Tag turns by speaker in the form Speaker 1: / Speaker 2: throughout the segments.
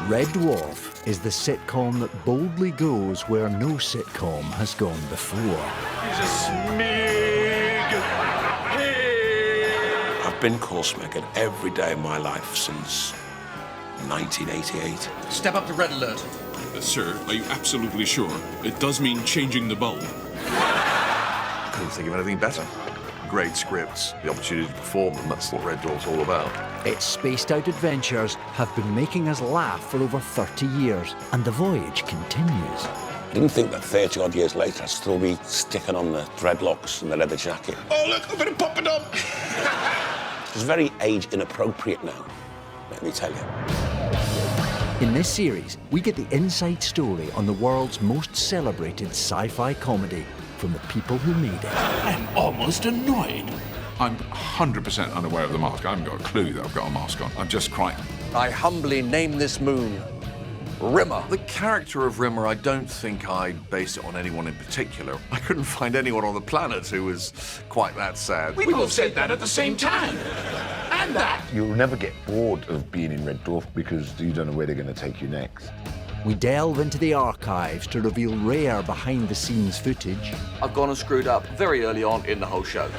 Speaker 1: Red Dwarf is the sitcom that boldly goes where no sitcom has gone before.
Speaker 2: He's a smig! Hey!
Speaker 3: I've been course-making every day of my life since 1988.
Speaker 4: Step up to red alert.
Speaker 5: Sir, are you absolutely sure? It does mean changing the bulb.
Speaker 6: Couldn't think of anything better. Great scripts, the opportunity to perform them, that's what Red Dwarf's all about.
Speaker 1: Its spaced-out adventures have been making us laugh for over 30 years, and the voyage continues.
Speaker 3: I didn't think that 30-odd years later I'd still be sticking on the dreadlocks and the leather jacket.
Speaker 2: Oh, look, I'm gonna pop it on!
Speaker 3: It's very age-inappropriate now, let me tell you.
Speaker 1: In this series, we get the inside story on the world's most celebrated sci-fi comedy from the people who made it.
Speaker 2: I'm almost annoyed.
Speaker 5: I'm 100% unaware of the mask. I haven't got a clue that I've got a mask on. I'm just crying.
Speaker 4: I humbly name this moon Rimmer.
Speaker 6: The character of Rimmer, I don't think I'd base it on anyone in particular. I couldn't find anyone on the planet who was quite that sad.
Speaker 2: We both said that at the same time. And that.
Speaker 7: You'll never get bored of being in Red Dwarf because you don't know where they're going to take you next.
Speaker 1: We delve into the archives to reveal rare behind-the-scenes footage.
Speaker 4: I've gone and screwed up very early on in the whole show.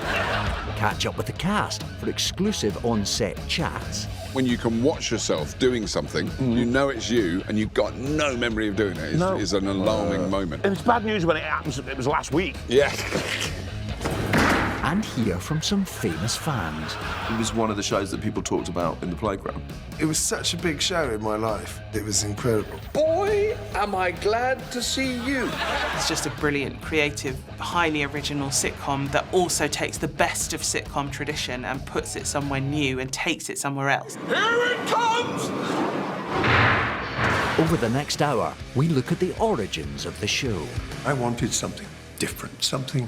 Speaker 1: Catch up with the cast for exclusive on-set chats.
Speaker 5: When you can watch yourself doing something, you know it's you, and you've got no memory of doing it, is an alarming moment.
Speaker 7: It's bad news when it happens. It was last week.
Speaker 5: Yeah.
Speaker 1: And hear from some famous fans.
Speaker 8: It was one of the shows that people talked about in the playground.
Speaker 9: It was such a big show in my life. It was incredible.
Speaker 4: Boy, am I glad to see you.
Speaker 10: It's just a brilliant, creative, highly original sitcom that also takes the best of sitcom tradition and puts it somewhere new and takes it somewhere else.
Speaker 2: Here it comes!
Speaker 1: Over the next hour, we look at the origins of the show.
Speaker 9: I wanted something different, something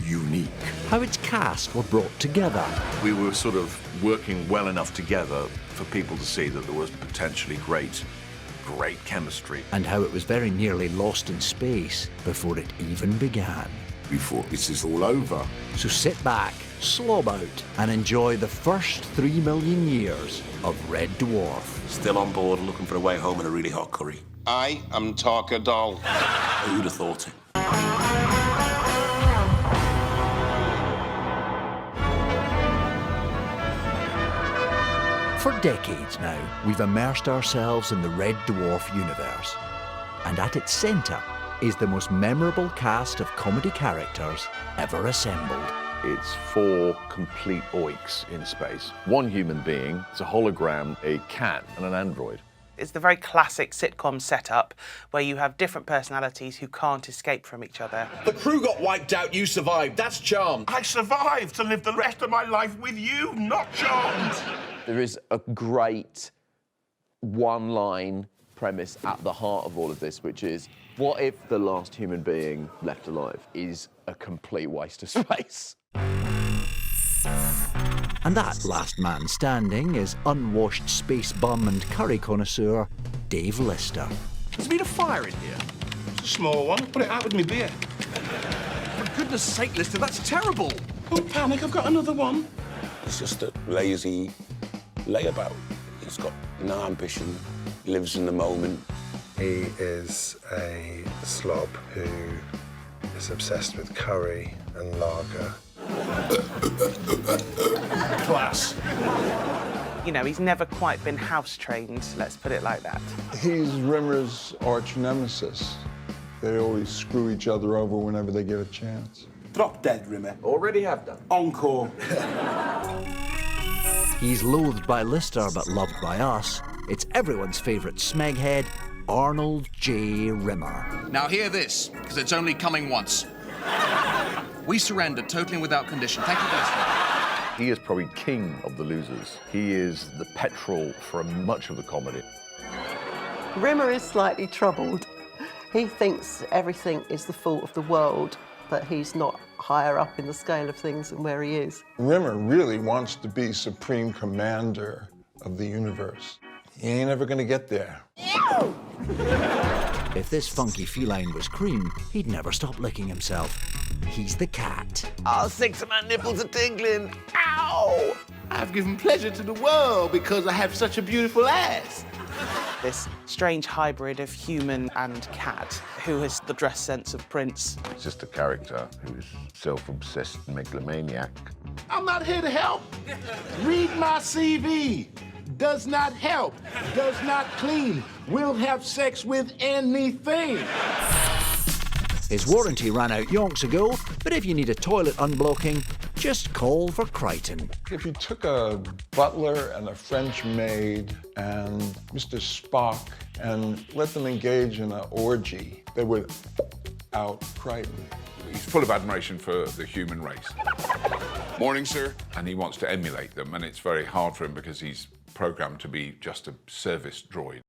Speaker 9: unique.
Speaker 1: How its cast were brought together.
Speaker 6: We were sort of working well enough together for people to see that there was potentially great chemistry.
Speaker 1: And how it was very nearly lost in space before it even began.
Speaker 2: We thought this is all over.
Speaker 1: So sit back, slob out, and enjoy the first 3 million years of Red Dwarf.
Speaker 3: Still on board looking for a way home in a really hot curry.
Speaker 2: I am Tarka Doll.
Speaker 3: Who'd have thought it?
Speaker 1: For decades now, we've immersed ourselves in the Red Dwarf universe. And at its centre is the most memorable cast of comedy characters ever assembled.
Speaker 7: It's 4 complete oiks in space. 1 human being, it's a hologram, a cat, and an android.
Speaker 10: It's the very classic sitcom setup where you have different personalities who can't escape from each other.
Speaker 4: The crew got wiped out, you survived. That's charmed.
Speaker 2: I survived to live the rest of my life with you, not charmed.
Speaker 8: There is a great one-line premise at the heart of all of this, which is, what if the last human being left alive is a complete waste of space?
Speaker 1: And that last man standing is unwashed space bum and curry connoisseur, Dave Lister.
Speaker 6: There's been a fire in here.
Speaker 2: It's a small one. Put it out with me beer.
Speaker 6: For goodness sake, Lister, that's terrible.
Speaker 2: Don't panic, I've got another one.
Speaker 3: He's just a lazy layabout. He's got no ambition, lives in the moment.
Speaker 9: He is a slob who is obsessed with curry and lager.
Speaker 2: Class.
Speaker 10: You know, he's never quite been house trained, let's put it like that.
Speaker 11: He's Rimmer's arch nemesis. They always screw each other over whenever they get a chance.
Speaker 2: Drop dead, Rimmer.
Speaker 4: Already have done.
Speaker 2: Encore.
Speaker 1: He's loathed by Lister but loved by us. It's everyone's favourite smeghead, Arnold J. Rimmer.
Speaker 4: Now hear this, because it's only coming once. We surrendered totally and without condition. Thank you guys.
Speaker 7: He is probably king of the losers. He is the petrol for much of the comedy.
Speaker 12: Rimmer is slightly troubled. He thinks everything is the fault of the world, but he's not higher up in the scale of things than where he is.
Speaker 11: Rimmer really wants to be supreme commander of the universe. He ain't ever gonna get there.
Speaker 1: If this funky feline was cream, he'd never stop licking himself. He's the cat.
Speaker 4: Oh, 6 of my nipples are tingling. Ow!
Speaker 2: I've given pleasure to the world because I have such a beautiful ass.
Speaker 10: this strange hybrid of human and cat who has the dress sense of Prince.
Speaker 13: It's just a character who's self-obsessed megalomaniac.
Speaker 14: I'm not here to help. Read my CV. Does not help. Does not clean. Will have sex with anything.
Speaker 1: His warranty ran out yonks ago, but if you need a toilet unblocking, just call for Crichton.
Speaker 11: If you took a butler and a French maid and Mr. Spock and let them engage in an orgy, they would out Crichton.
Speaker 5: He's full of admiration for the human race. Morning, sir. And he wants to emulate them, and it's very hard for him because he's programmed to be just a service droid.